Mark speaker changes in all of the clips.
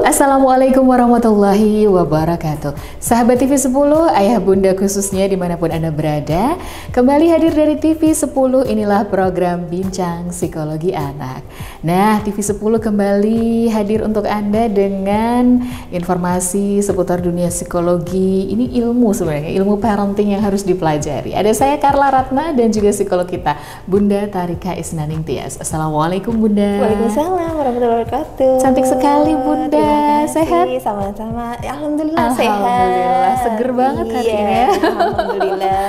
Speaker 1: Assalamualaikum warahmatullahi wabarakatuh. Sahabat TV 10, ayah bunda khususnya dimanapun Anda berada, kembali hadir dari TV 10, inilah program Bincang Psikologi Anak. Nah, TV 10 kembali hadir untuk Anda dengan informasi seputar dunia psikologi. Ini ilmu sebenarnya, ilmu parenting yang harus dipelajari. Ada saya Carla Ratna dan juga psikolog kita, Bunda Tarika Isnaning Tias. Assalamualaikum Bunda.
Speaker 2: Waalaikumsalam warahmatullahi wabarakatuh.
Speaker 1: Cantik sekali Bunda. Sehat?
Speaker 2: Sama-sama. Ya, alhamdulillah
Speaker 1: Alhamdulillah,
Speaker 2: sehat.
Speaker 1: seger banget hari ini ya.
Speaker 2: Alhamdulillah.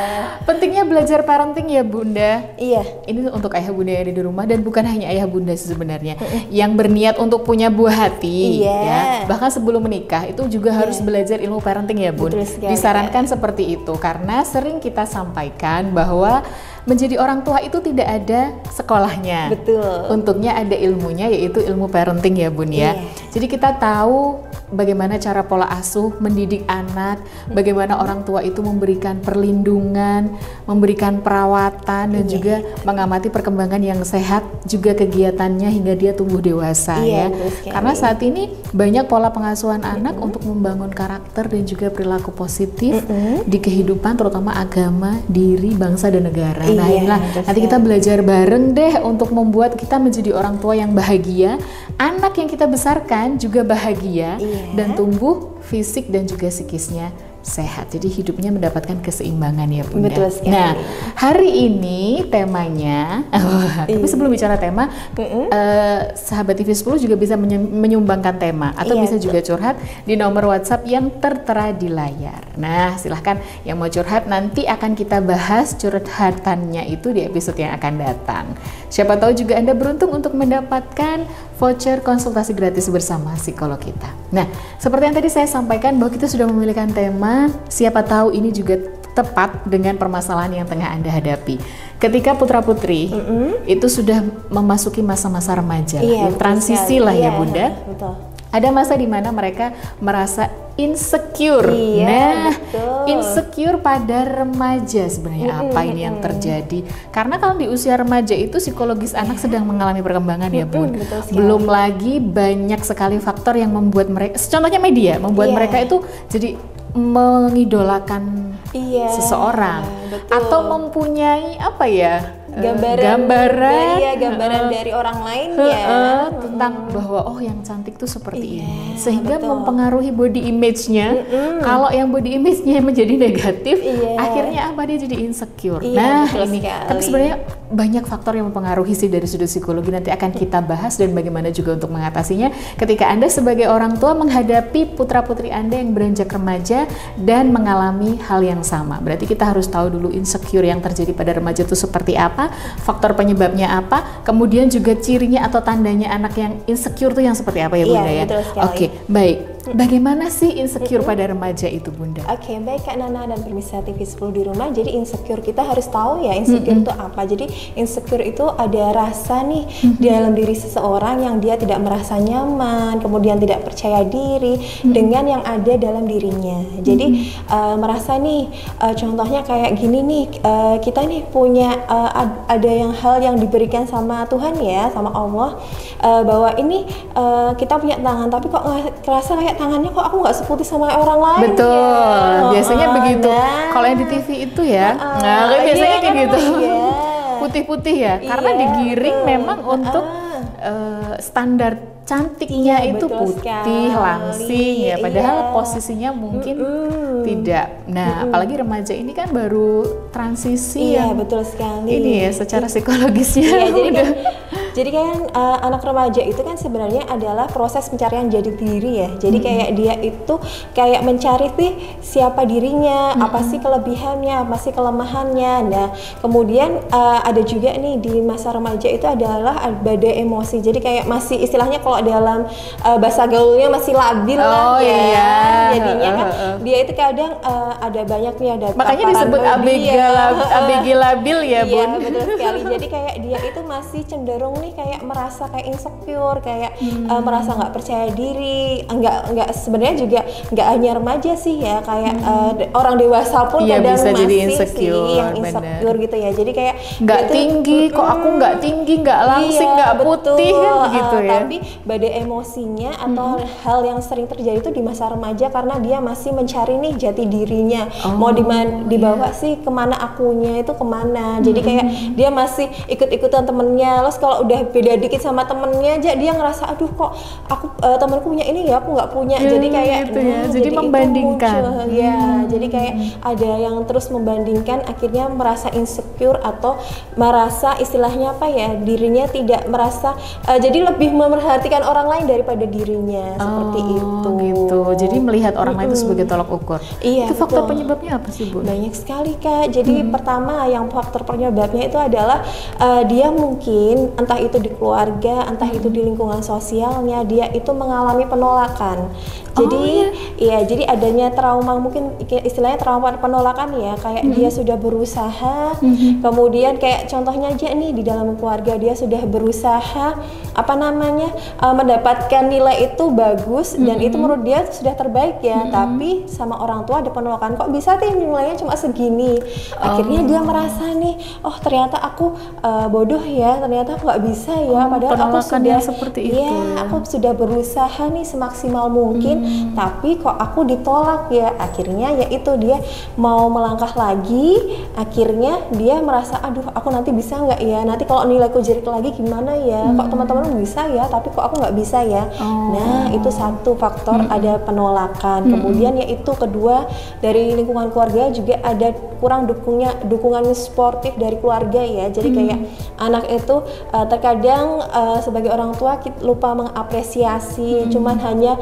Speaker 1: Pentingnya belajar parenting ya Bunda.
Speaker 2: Iya.
Speaker 1: Ini untuk ayah bunda yang ada di rumah dan bukan hanya ayah bunda sebenarnya yang berniat untuk punya buah hati.
Speaker 2: Iya.
Speaker 1: Ya. Bahkan sebelum menikah itu juga harus belajar ilmu parenting ya Bun.
Speaker 2: Betul sekali,
Speaker 1: Disarankan seperti itu karena sering kita sampaikan bahwa menjadi orang tua itu tidak ada sekolahnya.
Speaker 2: Betul.
Speaker 1: Untungnya ada ilmunya, yaitu ilmu parenting ya Bun ya.
Speaker 2: Iya.
Speaker 1: Jadi kita tahu bagaimana cara pola asuh mendidik anak, bagaimana orang tua itu memberikan perlindungan, memberikan perawatan dan juga mengamati perkembangan yang sehat, juga kegiatannya hingga dia tumbuh dewasa ya. Karena saat ini banyak pola pengasuhan anak untuk membangun karakter dan juga perilaku positif di kehidupan, terutama agama, diri, bangsa dan negara. Nah inilah nanti kita belajar bareng deh untuk membuat kita menjadi orang tua yang bahagia, anak yang kita besarkan juga bahagia dan tumbuh fisik dan juga psikisnya sehat. Jadi hidupnya mendapatkan keseimbangan ya Bunda.
Speaker 2: Betul sekali.
Speaker 1: Nah hari ini temanya, tapi sebelum bicara tema, sahabat TV 10 juga bisa menyumbangkan tema atau bisa juga curhat di nomor WhatsApp yang tertera di layar. Nah silahkan yang mau curhat, nanti akan kita bahas curhatannya itu di episode yang akan datang. Siapa tahu juga Anda beruntung untuk mendapatkan voucher konsultasi gratis bersama psikolog kita. Nah seperti yang tadi saya sampaikan bahwa kita sudah memilihkan tema, siapa tahu ini juga tepat dengan permasalahan yang tengah Anda hadapi. Ketika putra-putri itu sudah memasuki masa-masa remaja, transisi lah ya Bunda.
Speaker 2: Betul.
Speaker 1: Ada masa di mana mereka merasa insecure. Insecure pada remaja sebenarnya apa ini yang terjadi? Karena kalau di usia remaja itu psikologis anak sedang mengalami perkembangan ya Bun. Belum lagi banyak sekali faktor yang membuat mereka, contohnya media, membuat mereka itu jadi mengidolakan seseorang atau mempunyai apa ya,
Speaker 2: gambaran dari orang lain
Speaker 1: tentang bahwa oh yang cantik tuh seperti ini, sehingga mempengaruhi body image-nya. Kalau yang body image-nya menjadi negatif, akhirnya apa, dia jadi insecure. Ini tapi sebenarnya banyak faktor yang mempengaruhi sih dari sudut psikologi, nanti akan kita bahas dan bagaimana juga untuk mengatasinya ketika Anda sebagai orang tua menghadapi putra-putri Anda yang beranjak remaja dan mengalami hal yang sama. Berarti kita harus tahu dulu insecure yang terjadi pada remaja itu seperti apa, faktor penyebabnya apa, kemudian juga cirinya atau tandanya anak yang insecure itu yang seperti apa ya Bunda ya. Oke, baik. Bagaimana sih insecure pada remaja itu Bunda?
Speaker 2: Oke, baik Kak Nana dan pemirsa TV 10 di rumah. Jadi insecure kita harus tahu ya insecure itu apa. Jadi insecure itu ada rasa nih di dalam diri seseorang yang dia tidak merasa nyaman, kemudian tidak percaya diri dengan yang ada dalam dirinya. Jadi merasa nih, contohnya kayak gini nih, kita nih punya ada hal yang diberikan sama Tuhan ya, sama Allah, bahwa ini kita punya tangan, tapi kok kerasa kayak tangannya kok aku nggak seputih sama orang lain.
Speaker 1: Betul, biasanya begitu. Kalau yang di TV itu ya, biasanya kayak gitu. Putih-putih ya, karena digiring memang untuk standar cantiknya itu putih, langsing ya, padahal posisinya mungkin tidak. Nah, apalagi remaja ini kan baru transisi
Speaker 2: betul sekali.
Speaker 1: Ini ya secara psikologisnya
Speaker 2: jadi kan anak remaja itu kan sebenarnya adalah proses pencarian jati diri ya. Jadi kayak dia itu kayak mencari sih siapa dirinya, apa sih kelebihannya, apa sih kelemahannya. Nah, kemudian ada juga nih di masa remaja itu adalah badai emosi. Jadi kayak masih istilahnya kalau dalam bahasa gaulnya masih labil jadinya kan dia itu kadang ada banyaknya, ada
Speaker 1: makanya disebut ABG labil ya Bun.
Speaker 2: Betul sekali. Jadi kayak dia itu masih cenderung nih kayak merasa kayak insecure, kayak merasa nggak percaya diri, nggak sebenarnya juga nggak hanya remaja sih ya, kayak orang dewasa pun kadang
Speaker 1: bisa
Speaker 2: masih
Speaker 1: jadi insecure,
Speaker 2: sih yang insecure gitu ya. Jadi kayak
Speaker 1: nggak tinggi, kok aku nggak tinggi, nggak langsing, nggak putih kan gitu ya.
Speaker 2: Tapi badai emosinya atau hal yang sering terjadi itu di masa remaja karena dia masih mencari nih jati dirinya, mau dibawa sih kemana akunya itu kemana. Jadi kayak dia masih ikut-ikutan temennya, terus kalau udah beda dikit sama temennya aja dia ngerasa aduh kok aku temanku punya ini ya aku nggak punya. Jadi kayak
Speaker 1: gitu ya. Jadi membandingkan
Speaker 2: jadi kayak ada yang terus membandingkan, akhirnya merasa insecure atau merasa istilahnya apa ya, dirinya tidak merasa jadi lebih memerhatikan orang lain daripada dirinya, seperti itu
Speaker 1: gitu. Jadi melihat orang lain itu sebagai tolak ukur.
Speaker 2: Iya,
Speaker 1: itu faktor penyebabnya apa sih, Bu?
Speaker 2: Banyak sekali, Kak. Jadi pertama yang faktor penyebabnya itu adalah dia mungkin entah itu di keluarga, entah itu di lingkungan sosialnya, dia itu mengalami penolakan. Jadi jadi adanya trauma, mungkin istilahnya trauma penolakan ya, kayak dia sudah berusaha, kemudian kayak contohnya aja nih di dalam keluarga dia sudah berusaha mendapatkan nilai itu bagus dan itu menurut dia sudah terbaik ya, tapi sama orang tua ada penolakan, kok bisa sih nilainya cuma segini. Akhirnya dia merasa nih, oh ternyata aku bodoh ya, ternyata aku nggak bisa ya, padahal aku sudah
Speaker 1: seperti itu.
Speaker 2: Aku sudah berusaha nih semaksimal mungkin, tapi kok aku ditolak ya. Akhirnya ya itu dia mau melangkah lagi, akhirnya dia merasa aduh aku nanti bisa nggak ya, nanti kalau nilaiku jelek lagi gimana ya, kok teman-teman bisa ya tapi kok aku nggak bisa ya. Nah itu satu faktor, ada penolakan. Kemudian yaitu kedua, dari lingkungan keluarga juga ada kurang dukungan sportif dari keluarga ya. Jadi kayak anak itu terkadang sebagai orang tua kita lupa mengapresiasi, cuman hanya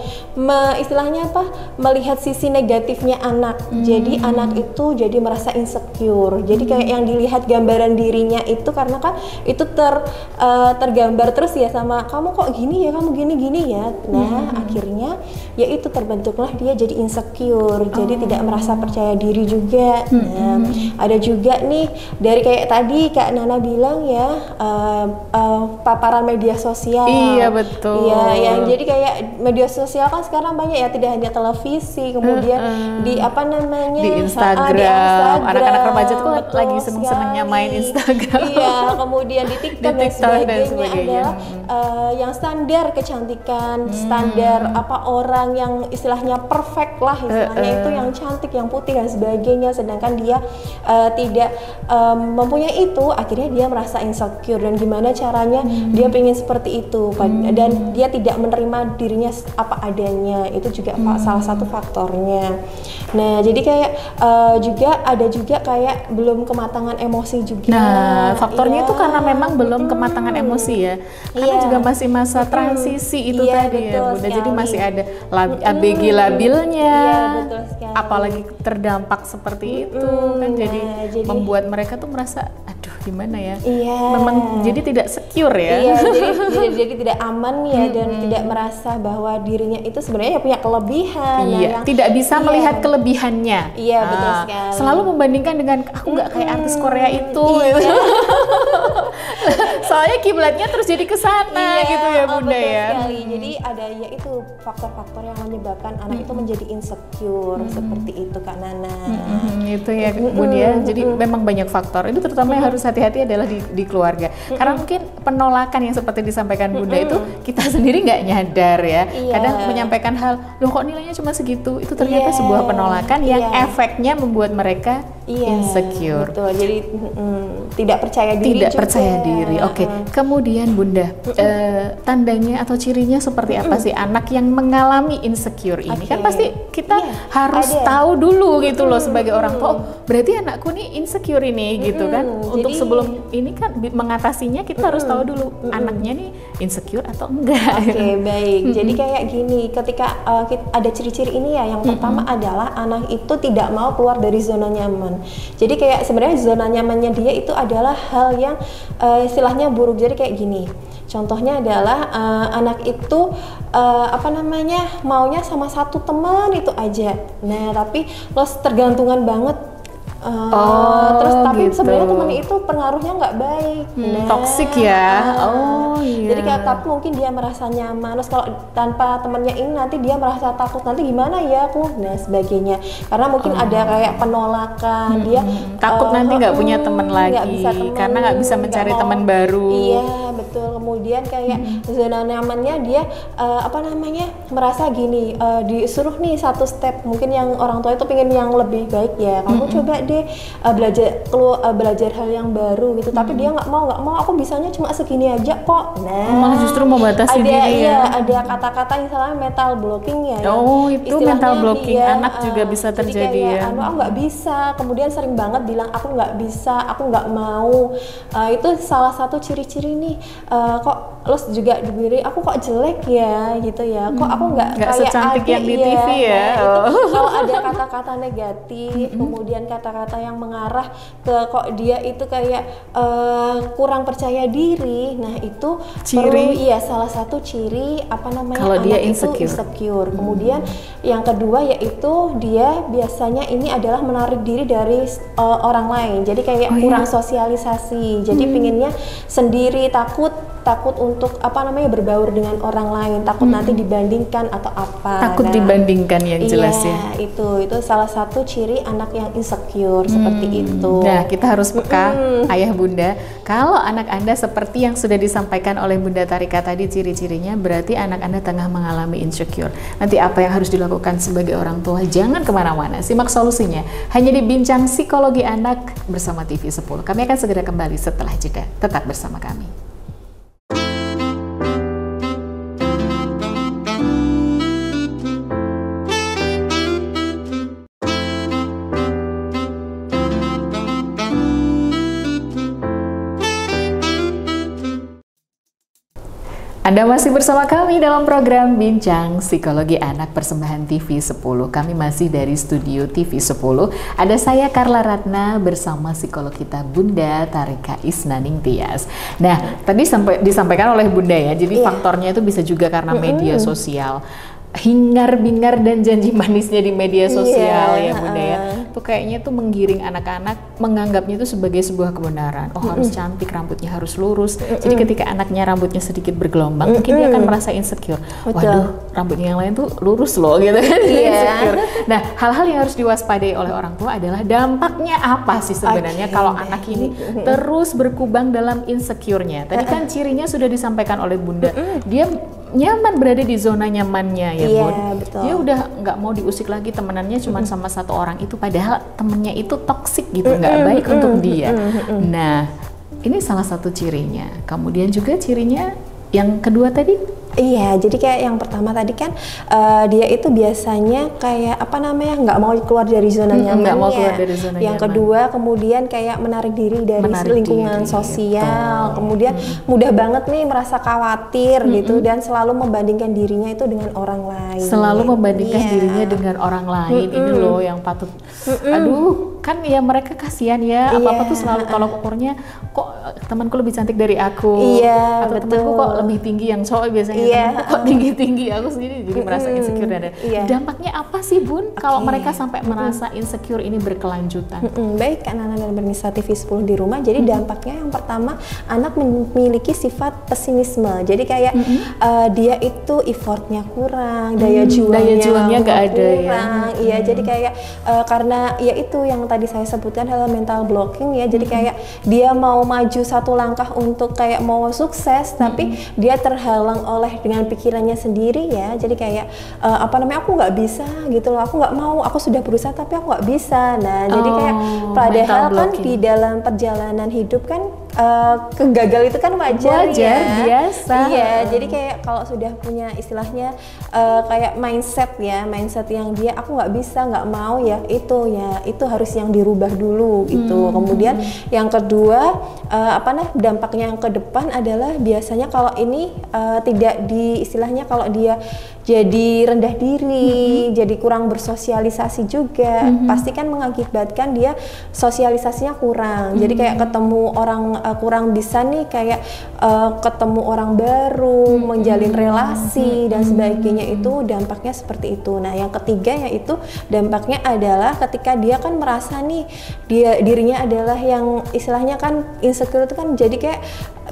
Speaker 2: istilahnya apa, melihat sisi negatifnya anak. Jadi anak itu jadi merasa insecure. Jadi kayak yang dilihat gambaran dirinya itu, karena kan itu tergambar terus ya sama kamu kok gini ya, kamu gini ya. Nah akhirnya ya itu terbentuklah dia jadi insecure, jadi tidak merasa percaya diri juga. Nah ada juga nih dari kayak tadi Kak Nana bilang ya, paparan media sosial.
Speaker 1: Iya betul.
Speaker 2: Iya, yang jadi kayak media sosial kan sekarang banyak ya, tidak hanya televisi, kemudian di
Speaker 1: di Instagram. Anak-anak remaja tuh lagi seneng-senengnya main Instagram.
Speaker 2: Iya, kemudian di TikTok dan sebagainya adalah yang standar kecantikan, standar apa orang yang istilahnya perfect lah istilahnya, itu yang cantik, yang putih dan sebagainya, sedangkan dia tidak mempunyai itu. Akhirnya dia merasa insecure, dan gimana caranya dia pengen seperti itu dan dia tidak menerima dirinya apa adanya. Itu juga salah satu faktornya. Nah jadi kayak ada juga kayak belum kematangan emosi juga.
Speaker 1: Nah faktornya itu karena memang belum kematangan emosi ya, karena juga masih masa transisi itu tadi ya Bunda. Jadi masih ada ABG labilnya, apalagi terdampak seperti itu kan, jadi membuat mereka tuh merasa aduh gimana ya, memang jadi tidak secure ya.
Speaker 2: Iya, jadi tidak aman ya, dan tidak merasa bahwa dirinya itu sebenarnya punya kelebihan.
Speaker 1: Iya, tidak bisa melihat kelebihannya.
Speaker 2: Iya, betul sekali.
Speaker 1: Selalu membandingkan dengan aku nggak kayak artis Korea itu. Gitu. Soalnya kiblatnya terus jadi ke sana gitu ya Bunda
Speaker 2: betul
Speaker 1: ya.
Speaker 2: Sekali. Jadi ada ya itu faktor-faktor yang menyebabkan anak itu menjadi insecure seperti itu Kak Nana.
Speaker 1: Itu ya Bunda ya. Jadi memang banyak faktor. Itu terutama yang harus hati-hati adalah di keluarga. Karena mungkin penolakan yang seperti disampaikan Bunda itu kita sendiri nggak nyadar ya. Kadang menyampaikan hal, loh kok nilainya cuma segitu. Itu ternyata sebuah penolakan yang efeknya membuat mereka insecure.
Speaker 2: Betul. Jadi tidak percaya diri.
Speaker 1: Tidak percaya diri. Oke. Kemudian Bunda, tandanya atau cirinya seperti apa sih anak yang mengalami insecure ini? Kan pasti kita harus tahu dulu gitu loh sebagai orang tua. Oh, berarti anakku nih insecure ini gitu kan. Untuk sebelum ini kan mengatasinya kita harus tahu dulu anaknya nih insecure atau enggak.
Speaker 2: Oke, baik. Jadi kayak gini, ketika ada ciri-ciri ini ya, yang pertama adalah anak itu tidak mau keluar dari zona nyaman. Jadi kayak sebenarnya zona nyamannya dia itu adalah hal yang istilahnya buruk. Jadi kayak gini, contohnya adalah anak itu maunya sama satu teman itu aja. Nah tapi tergantungan banget Terus tapi
Speaker 1: gitu.
Speaker 2: sebenarnya temannya itu pengaruhnya nggak baik,
Speaker 1: toksik ya. Iya.
Speaker 2: Jadi kayak tapi mungkin dia merasa nyaman. Terus kalau tanpa temannya ini nanti dia merasa takut, nanti gimana ya aku, nah sebagainya. Karena mungkin ada kayak penolakan, dia
Speaker 1: takut nanti nggak punya teman lagi, karena nggak bisa mencari teman baru.
Speaker 2: Iya betul. Kemudian kayak zona nyamannya dia merasa gini, disuruh nih satu step, mungkin yang orang tua itu pengen yang lebih baik ya, kamu coba deh belajar hal yang baru gitu, tapi dia nggak mau, aku bisanya cuma segini aja kok. Nah
Speaker 1: malah justru membatasi diri ya.
Speaker 2: Ada kata-kata yang salah mental blocking ya.
Speaker 1: Itu mental blocking anak juga bisa terjadi
Speaker 2: kayak,
Speaker 1: ya.
Speaker 2: Aku nggak bisa, kemudian sering banget bilang aku nggak bisa, aku nggak mau. Itu salah satu ciri-ciri nih, kok lo juga diberi aku kok jelek ya gitu ya, kok aku nggak kayak
Speaker 1: secantik yang di TV ya.
Speaker 2: Kalau ada kata-kata negatif, kemudian kata-kata yang mengarah ke kok dia itu kayak kurang percaya diri, nah itu ciri, salah satu ciri
Speaker 1: kalau dia
Speaker 2: itu insecure. Kemudian yang kedua yaitu dia biasanya ini adalah menarik diri dari orang lain, jadi kayak kurang sosialisasi, jadi pinginnya sendiri, takut untuk berbaur dengan orang lain, takut nanti dibandingkan atau apa.
Speaker 1: Takut dibandingkan yang jelas ya.
Speaker 2: Itu salah satu ciri anak yang insecure seperti itu.
Speaker 1: Nah, kita harus peka ayah bunda. Kalau anak Anda seperti yang sudah disampaikan oleh Bunda Tarika tadi ciri-cirinya, berarti anak Anda tengah mengalami insecure. Nanti apa yang harus dilakukan sebagai orang tua? Jangan kemana-mana, simak solusinya hanya di Bincang Psikologi Anak bersama TV 10. Kami akan segera kembali setelah jeda. Tetap bersama kami. Anda masih bersama kami dalam program Bincang Psikologi Anak persembahan TV 10. Kami masih dari studio TV 10. Ada saya Carla Ratna bersama psikolog kita Bunda Tarika Isnaning Tias. Nah, tadi disampaikan oleh Bunda ya, jadi faktornya itu bisa juga karena media sosial. Hingar-bingar dan janji manisnya di media sosial ya Bunda ya. Tuh kayaknya tuh menggiring anak-anak menganggapnya itu sebagai sebuah kebenaran. Harus cantik, rambutnya harus lurus. Jadi ketika anaknya rambutnya sedikit bergelombang, mungkin dia akan merasa insecure. Waduh, rambutnya yang lain tuh lurus loh gitu kan. Insecure. Nah, hal-hal yang harus diwaspadai oleh orang tua adalah dampaknya apa sih sebenarnya kalau anak ini terus berkubang dalam insecure-nya. Tadi kan cirinya sudah disampaikan oleh Bunda. Dia nyaman berada di zona nyamannya ya Bun.
Speaker 2: Betul.
Speaker 1: Dia udah nggak mau diusik lagi, temenannya cuma sama satu orang itu, padahal temennya itu toksik gitu, nggak baik untuk dia. Nah, ini salah satu cirinya. Kemudian juga cirinya yang kedua tadi.
Speaker 2: Iya, jadi kayak yang pertama tadi kan dia itu biasanya kayak nggak mau keluar dari zona nyamannya.
Speaker 1: Nggak mau keluar dari zona
Speaker 2: yang
Speaker 1: nyaman.
Speaker 2: kedua kemudian kayak menarik diri dari lingkungan sosial. Kemudian mudah banget nih merasa khawatir gitu, dan selalu membandingkan dirinya itu dengan orang lain.
Speaker 1: Selalu membandingkan dirinya dengan orang lain. Ini loh yang patut. Aduh, kan ya mereka kasihan ya. Apa-apa tuh selalu tolok ukurnya. Kok temanku lebih cantik dari aku? Atau temanku kok lebih tinggi, yang cowok biasanya. Kok tinggi-tinggi, aku sendiri jadi merasa insecure. Dampaknya apa sih Bun kalau mereka sampai merasa insecure ini berkelanjutan?
Speaker 2: Baik anak-anak dan pemirsa TV 10 di rumah, jadi dampaknya yang pertama, anak memiliki sifat pesimisme. Jadi kayak dia itu effortnya kurang, daya juangnya
Speaker 1: nggak ada
Speaker 2: kurang. Iya, jadi kayak karena ya itu yang tadi saya sebutkan adalah mental blocking ya. Jadi kayak dia mau maju satu langkah untuk kayak mau sukses, tapi dia terhalang oleh dengan pikirannya sendiri ya. Jadi kayak aku nggak bisa gitu loh, aku nggak mau, aku sudah berusaha tapi aku nggak bisa. Nah jadi kayak padahal kan di dalam perjalanan hidup kan kegagal itu kan wajar ya,
Speaker 1: biasa.
Speaker 2: Iya, jadi kayak kalau sudah punya istilahnya kayak mindset yang dia aku nggak bisa, nggak mau ya, itu harus yang dirubah dulu gitu. Kemudian yang kedua dampaknya yang ke depan adalah biasanya kalau ini tidak di istilahnya, kalau dia jadi rendah diri, jadi kurang bersosialisasi juga. Pasti kan mengakibatkan dia sosialisasinya kurang. Jadi kayak ketemu orang kurang bisa nih kayak ketemu orang baru, menjalin relasi dan sebagainya, itu dampaknya seperti itu. Nah, yang ketiga yaitu dampaknya adalah ketika dia kan merasa nih dirinya adalah yang istilahnya kan insecure itu kan jadi kayak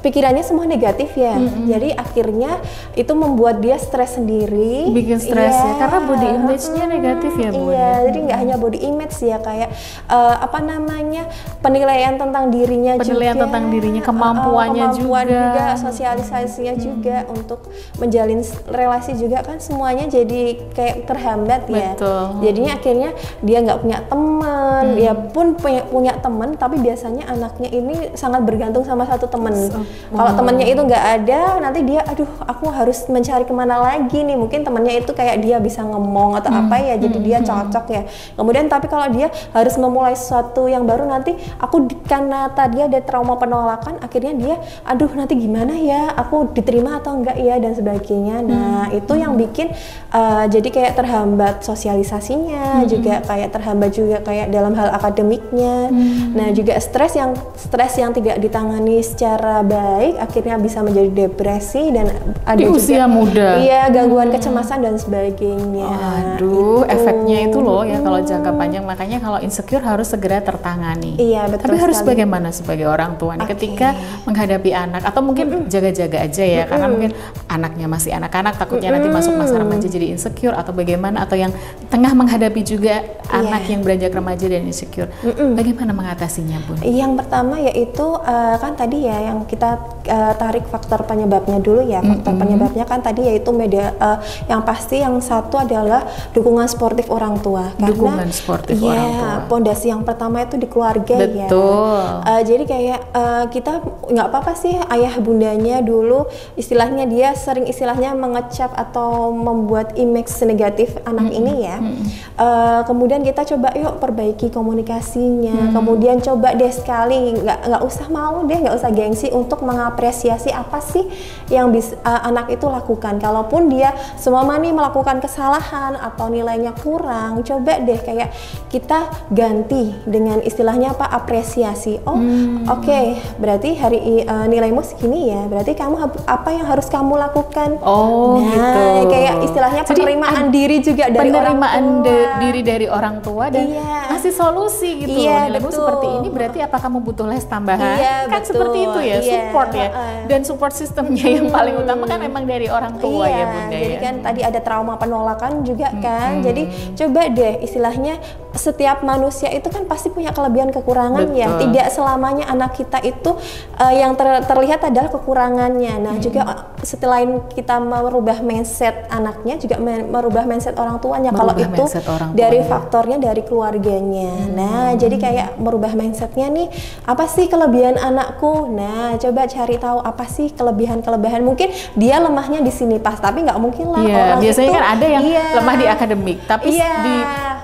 Speaker 2: pikirannya semua negatif ya. Jadi akhirnya itu membuat dia stres sendiri.
Speaker 1: Bikin stres ya, karena body image-nya negatif ya, Bu.
Speaker 2: Iya, jadi nggak hanya body image ya, kayak apa namanya, penilaian tentang dirinya juga,
Speaker 1: tentang dirinya, kemampuan
Speaker 2: juga, sosialisasinya juga untuk menjalin relasi juga kan semuanya jadi kayak terhambat ya.
Speaker 1: Betul.
Speaker 2: Jadinya akhirnya dia nggak punya teman, ya pun punya teman, tapi biasanya anaknya ini sangat bergantung sama satu teman. Kalau temannya itu nggak ada, nanti dia aduh aku harus mencari kemana lagi nih, mungkin temannya itu kayak dia bisa ngomong atau apa ya, jadi dia cocok ya. Kemudian tapi kalau dia harus memulai sesuatu yang baru, nanti karena tadi ada trauma penolakan, akhirnya dia aduh nanti gimana ya, aku diterima atau enggak ya dan sebagainya. Nah itu yang bikin jadi kayak terhambat sosialisasinya, juga kayak terhambat juga kayak dalam hal akademiknya. Nah juga stres yang tidak ditangani secara baik akhirnya bisa menjadi depresi dan ada
Speaker 1: di usia muda.
Speaker 2: Iya, gangguan kecemasan dan sebagainya.
Speaker 1: Aduh, efeknya itu loh ya kalau jangka panjang. Makanya kalau insecure harus segera tertangani.
Speaker 2: Iya, betul.
Speaker 1: Tapi harus bagaimana sebagai orang tua nih ketika menghadapi anak, atau mungkin jaga-jaga aja ya, karena mungkin anaknya masih anak-anak, takutnya nanti masuk masa remaja jadi insecure atau bagaimana, atau yang tengah menghadapi juga anak yang beranjak remaja dan insecure. Bagaimana mengatasinya, Bun?
Speaker 2: Yang pertama yaitu kan tadi ya yang kita tarik faktor penyebabnya dulu ya. Faktor penyebabnya kan tadi yaitu yang pasti yang satu adalah dukungan sportif orang tua. Karena
Speaker 1: dukungan sportif orang tua.
Speaker 2: Pondasi yang pertama itu di keluarga.
Speaker 1: Betul.
Speaker 2: Ya. Jadi kayak kita nggak apa-apa sih ayah bundanya dulu istilahnya dia sering istilahnya mengecap atau membuat image negatif anak ini ya. Kemudian kita coba yuk perbaiki komunikasinya. Kemudian coba deh sekali nggak usah mau deh, nggak usah gengsi untuk mengapresiasi apa sih yang bisa anak itu lakukan. Kalaupun dia semua nih melakukan kesalahan atau nilainya kurang, coba deh kayak kita ganti dengan istilahnya apa, apresiasi. Oke, berarti nilaimu segini ya, berarti kamu apa yang harus kamu lakukan.
Speaker 1: Gitu.
Speaker 2: Kayak istilahnya penerimaan diri juga dari orang tua.
Speaker 1: Diri dari orang tua dan ngasih solusi gitu. Nilaimu seperti ini, berarti apa kamu butuh les tambahan? Kan seperti itu ya, support ya. Dan support sistemnya yang paling utama kan emang dari orang tua ya, Bunda.
Speaker 2: Jadi kan tadi ada trauma penolakan juga kan. Jadi coba deh istilahnya setiap manusia itu kan pasti punya kelebihan kekurangan ya. Tidak selamanya anak kita itu yang terlihat adalah kekurangannya. Nah, juga selain kita merubah mindset anaknya, juga merubah mindset orang tuanya. Kalau itu dari faktornya dari keluarganya. Nah, jadi kayak merubah mindsetnya nih, apa sih kelebihan anakku? Nah, coba cari tahu apa sih kelebihan-kelebihan. Mungkin dia lemahnya di sini pas, tapi nggak mungkin lah orang
Speaker 1: biasanya
Speaker 2: itu,
Speaker 1: kan ada yang lemah di akademik, tapi di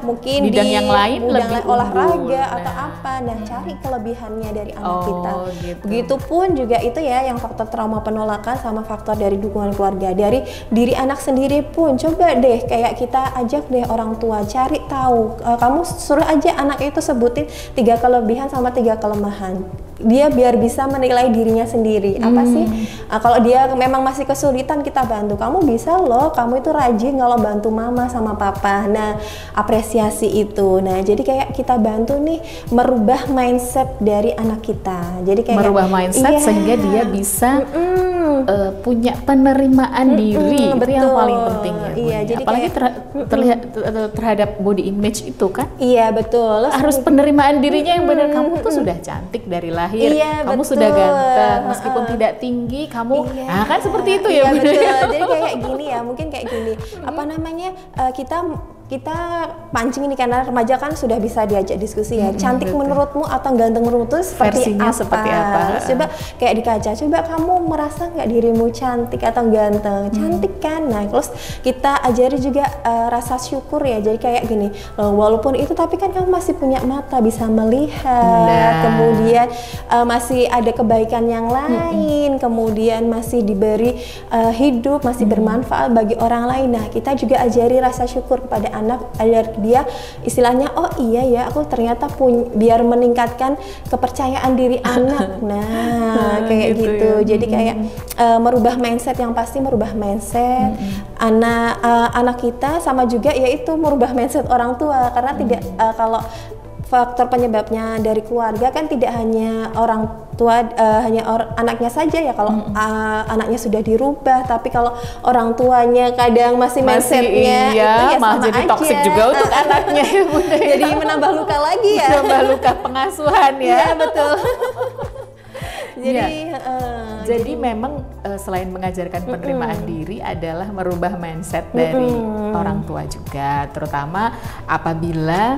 Speaker 2: mungkin
Speaker 1: bidang yang lain lebih
Speaker 2: olahraga atau apa. Nah, cari kelebihannya dari anak kita.
Speaker 1: Gitu.
Speaker 2: Begitupun juga itu ya yang faktor trauma penolakan sama faktor dari dukungan keluarga. Dari diri anak sendiri pun coba deh kayak kita ajak deh orang tua cari tahu. Kamu suruh aja anak itu sebutin 3 kelebihan sama 3 kelemahan. Dia biar bisa menilai dirinya sendiri. Apa sih? Kalau dia memang masih kesulitan, kita bantu. Kamu bisa loh, kamu itu rajin kalau bantu mama sama papa. Nah, apresiasi itu. Nah, jadi kayak kita bantu nih merubah mindset dari anak kita. Jadi kayak
Speaker 1: merubah mindset sehingga dia bisa punya penerimaan diri. Itu yang paling penting ya, jadi apalagi terlihat terhadap body image itu kan.
Speaker 2: Iya, betul.
Speaker 1: Harus penerimaan dirinya yang benar. Kamu tuh sudah cantik dari lahir. Kamu sudah ganteng, meskipun tidak tinggi, kamu kan seperti itu ya.
Speaker 2: Betul. Jadi kayak gini ya, mungkin kayak gini. Apa namanya? Kita kita pancing ini karena remaja kan sudah bisa diajak diskusi ya. Cantik
Speaker 1: betul.
Speaker 2: menurutmu atau ganteng menurutmu seperti
Speaker 1: Versinya
Speaker 2: apa?
Speaker 1: seperti apa?
Speaker 2: Terus coba kayak di kaca, coba kamu merasa nggak dirimu cantik atau ganteng? Cantik kan? Nah, terus kita ajari juga rasa syukur ya. Jadi kayak gini, walaupun itu tapi kan kamu masih punya mata bisa melihat, kemudian masih ada kebaikan yang lain, kemudian masih diberi hidup, masih bermanfaat bagi orang lain. Nah, kita juga ajari rasa syukur kepada anak agar dia istilahnya, oh iya ya, aku ternyata biar meningkatkan kepercayaan diri anak. Nah, kayak gitu. Ya. Jadi kayak merubah mindset, yang pasti merubah mindset anak kita, sama juga yaitu merubah mindset orang tua, karena tidak kalau faktor penyebabnya dari keluarga kan tidak hanya orang tua, anaknya saja ya. Kalau anaknya sudah dirubah, tapi kalau orang tuanya kadang masih mindsetnya
Speaker 1: iya,
Speaker 2: itu ya
Speaker 1: malah
Speaker 2: sama
Speaker 1: jadi
Speaker 2: aja.
Speaker 1: toksik juga untuk anaknya ya Bunda.
Speaker 2: Jadi menambah luka lagi ya.
Speaker 1: Menambah luka pengasuhan ya.
Speaker 2: Iya betul.
Speaker 1: Jadi memang selain mengajarkan penerimaan diri adalah merubah mindset dari orang tua juga, terutama apabila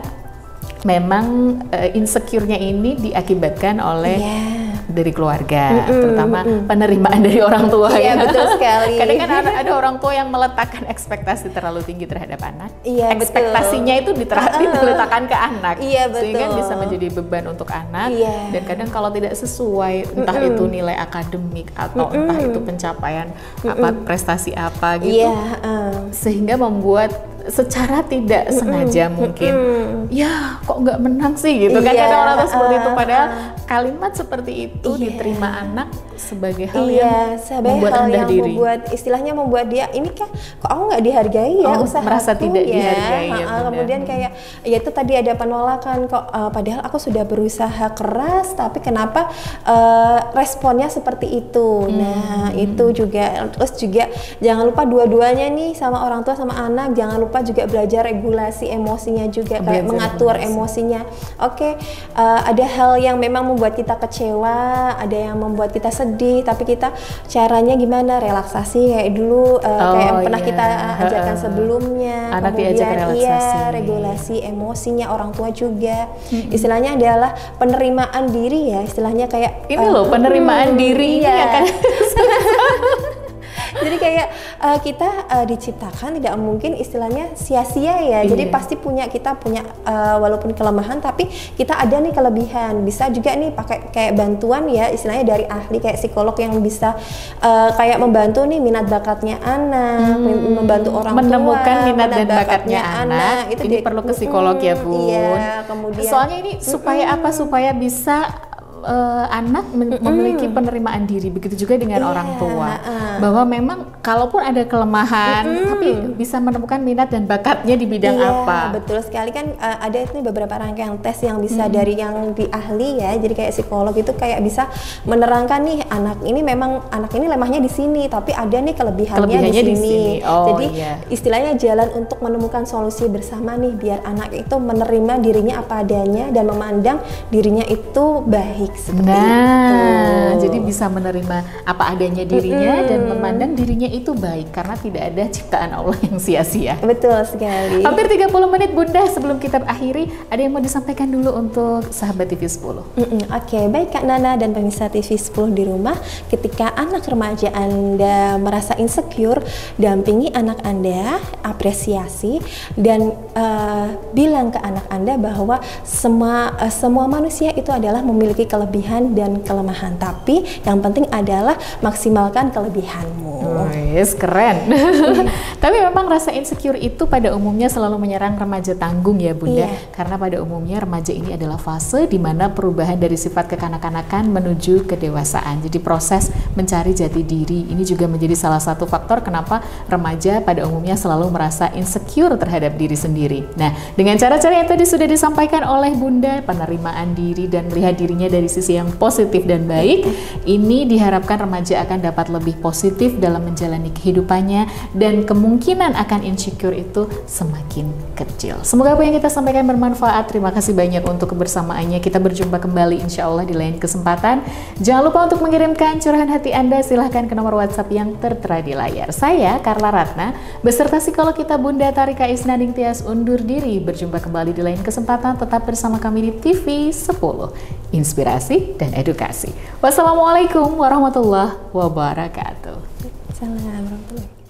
Speaker 1: memang insecure-nya ini diakibatkan oleh dari keluarga, terutama penerimaan dari orang tua.
Speaker 2: Iya, betul sekali.
Speaker 1: Kadang kan ada orang tua yang meletakkan ekspektasi terlalu tinggi terhadap anak.
Speaker 2: Iya,
Speaker 1: ekspektasinya itu diletakkan ke anak,
Speaker 2: iya, betul.
Speaker 1: sehingga bisa menjadi beban untuk anak.
Speaker 2: Iya.
Speaker 1: Dan kadang kalau tidak sesuai, entah itu nilai akademik atau entah itu pencapaian prestasi apa gitu, sehingga membuat secara tidak sengaja mungkin ya kok nggak menang sih gitu kan, kadang orang tua seperti itu, padahal kalimat seperti itu diterima anak sebagai hal yang membuat rendah diri,
Speaker 2: istilahnya membuat dia ini kok aku nggak dihargai ya, usahaku
Speaker 1: merasa tidak
Speaker 2: ya.
Speaker 1: dihargai ya,
Speaker 2: kemudian kayak ya itu tadi ada penolakan kok, padahal aku sudah berusaha keras tapi kenapa responnya seperti itu. Nah itu juga, terus juga jangan lupa dua-duanya nih, sama orang tua sama anak, jangan lupa juga belajar regulasi emosinya juga, kayak mengatur emosinya. Oke, ada hal yang memang membuat kita kecewa, ada yang membuat kita sedih, tapi kita caranya gimana? Relaksasi kayak dulu, kayak pernah kita ajarkan sebelumnya.
Speaker 1: Anak
Speaker 2: kemudian regulasi emosinya orang tua juga. Istilahnya adalah penerimaan diri ya, istilahnya kayak
Speaker 1: ini loh penerimaan diri ini akan
Speaker 2: jadi kayak kita diciptakan tidak mungkin istilahnya sia-sia ya. Jadi pasti kita punya walaupun kelemahan tapi kita ada nih kelebihan. Bisa juga nih pakai kayak bantuan ya, istilahnya dari ahli kayak psikolog yang bisa kayak membantu nih minat bakatnya anak, membantu orang
Speaker 1: menemukan
Speaker 2: tua
Speaker 1: minat dan bakatnya anak. Itu ini perlu ke psikolog ya Bun.
Speaker 2: Iya, kemudian
Speaker 1: soalnya ini supaya apa? Supaya bisa anak memiliki penerimaan diri, begitu juga dengan orang tua, bahwa memang kalaupun ada kelemahan tapi bisa menemukan minat dan bakatnya di bidang apa.
Speaker 2: Betul sekali kan, ada itu beberapa rangkaian tes yang bisa dari yang di ahli ya, jadi kayak psikolog itu kayak bisa menerangkan nih anak ini lemahnya di sini tapi ada nih kelebihannya di sini. Jadi istilahnya jalan untuk menemukan solusi bersama nih, biar anak itu menerima dirinya apa adanya dan memandang dirinya itu baik.
Speaker 1: Jadi bisa menerima apa adanya dirinya dan memandang dirinya itu baik karena tidak ada ciptaan Allah yang sia-sia.
Speaker 2: Betul sekali.
Speaker 1: Hampir 30 menit Bunda, sebelum kita akhiri, ada yang mau disampaikan dulu untuk sahabat TV 10?
Speaker 2: Oke, baik Kak Nana dan pemirsa TV 10 di rumah, ketika anak remaja Anda merasa insecure, dampingi anak Anda, apresiasi, dan bilang ke anak Anda bahwa semua manusia itu adalah memiliki kelebihan dan kelemahan, tapi yang penting adalah maksimalkan kelebihanmu.
Speaker 1: Keren. Tapi memang rasa insecure itu pada umumnya selalu menyerang remaja tanggung ya Bunda, karena pada umumnya remaja ini adalah fase di mana perubahan dari sifat kekanak-kanakan menuju kedewasaan. Jadi proses mencari jati diri ini juga menjadi salah satu faktor kenapa remaja pada umumnya selalu merasa insecure terhadap diri sendiri. Nah, dengan cara-cara yang tadi sudah disampaikan oleh Bunda, penerimaan diri dan melihat dirinya dari sisi yang positif dan baik, ini diharapkan remaja akan dapat lebih positif dalam dalam menjalani kehidupannya, dan kemungkinan akan insecure itu semakin kecil. Semoga apa yang kita sampaikan bermanfaat. Terima kasih banyak untuk kebersamaannya. Kita berjumpa kembali insya Allah di lain kesempatan. Jangan lupa untuk mengirimkan curahan hati Anda, silahkan ke nomor WhatsApp yang tertera di layar. Saya Carla Ratna beserta psikolog kita Bunda Tarika Isnanding Tias undur diri. Berjumpa kembali di lain kesempatan. Tetap bersama kami di TV 10, inspirasi dan edukasi. Wassalamualaikum warahmatullahi wabarakatuh.
Speaker 2: Assalamualaikum warahmatullahi wabarakatuh.